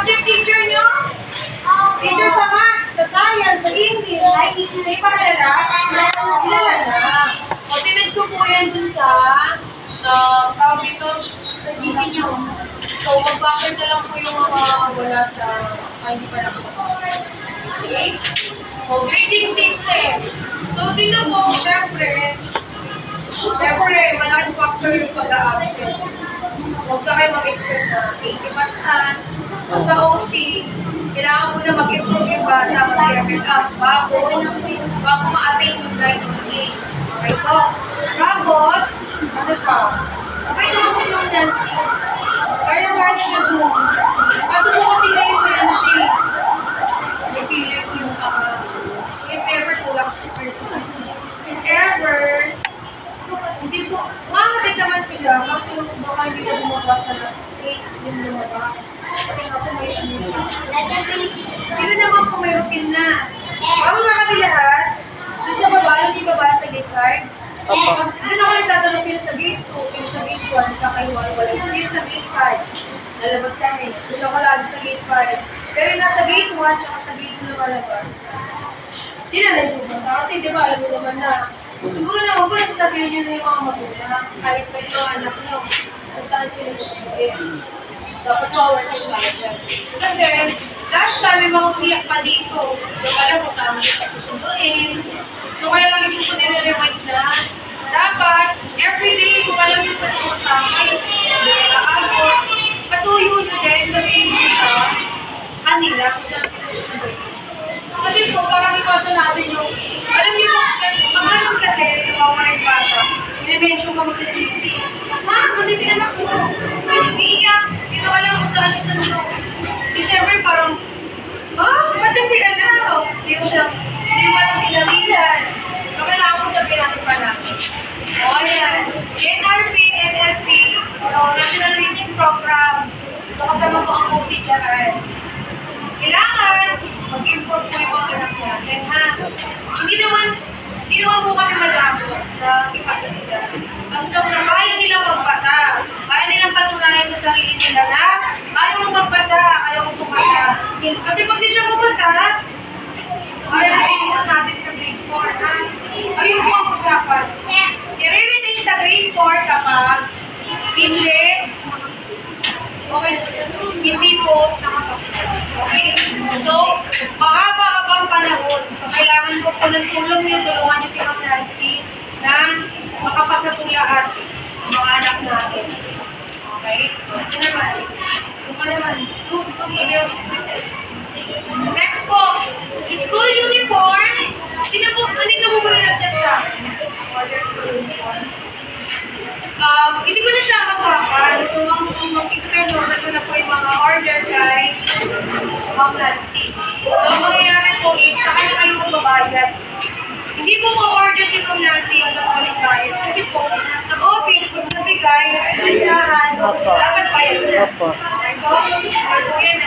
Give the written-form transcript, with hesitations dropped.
subject teacher nyo? Teacher sa math, sa science, sa English. Hindi pa kilala? Kilala na. O, tinid ko po yan dun sa, tawag dito, sa GC nyo. So, mag-backer na lang po yung mga wala sa, hindi pa nakapapasa. Okay? O, grading system. So, dito po, syempre, malaking factor yung pag-a-absent. Huwag ka kayo mag-expect na 80 patas. So, sa OC, kailangan mo na mag-improve yung bata, mag-level up bago ma-attain yung 98. Okay po. Tapos, ano pa? Okay, ito po si Nancy. Kaya siya doon. Kaso po kasi kayo may ano siya. Napilit yung so, if ever kulang si person. If ever, hindi po, makakatid naman sila kasi baka hindi ko lumabas na 8 din lumabas. Kasi nga po may ano. Sila naman po may routine na. Bago nakati lahat, doon sa baba, yung ibaba sa gate 5. Doon ako nagtatanong sila sa gate 2, sila sa gate 1, nagkakaiwala-wala. Sila sa gate 5, lalabas kami. Doon ako lagi sa gate 5. Pero nasa gate 1, tsaka sa gate 2 lumalabas. Sila na yung pupunta. Kasi di ba, alam mo naman na, siguro naman po nasasabihin nyo na yung mga magulang. Kahit pa yung mga anak nyo, kung saan sila susunduin. Dapat power kayo tayo. Kasi, last time may mga umiyak pa dito. Yung alam mo saan mo ito susunduin. So, kaya lang yung po nire-remind na, dapat, everyday, kung alam yung patuta, kayo, nag-aabot, pasuyo nyo din, sabihin nyo sa kanila kung saan sila susunduin. Kasi po, parang iwasan natin yung, alam niyo po, pag-alam kasi, kawawa yung bata, i-mention kami sa GC. Ma, buti anak ko, umiiyak, ito alam ko saan siya sundo. Di syempre parang, ba't hindi alam? Di wala sila bilan. So, kailangan ko sabihin natin pa natin. O, ayan. NRP, NLP, so, National Reading Program. So, kasama po ang OC dyan. Kailangan mag-import po yung mga anak natin, ha? Hindi naman po kami malabo na ipasa sila. Kasi daw na kaya nilang magpasa. Kaya nilang patunayan sa sarili nila na ayaw mo magpasa, ayaw mo pumasa. Kasi pag di siya magpasa, kaya i-retain natin sa grade 4, ha? Ayun po ang usapan. I-retain sa grade 4 kapag hindi po nakapasa. Okay? So, mahaba-habang panahon. So, kailangan ko po ng tulong niyo, tulungan niyo si Ma'am Nancy na makapasa po lahat ng mga anak natin. Okay? Ito naman. Next po, school uniform. Hindi mo ba nilagyan sa order school uniform? Hindi ko na siya mabakal. So, mag-turn over ko na po yung mga order kay Ma'am Nancy. So, ang mangyayari po is, sa kanya kayo magbabayad. Hindi po ma-order si Ma'am Nancy hanggang ulit bayad. Kasi po, sa office, pag nabigay, listahan, dapat bayad na. Okay po?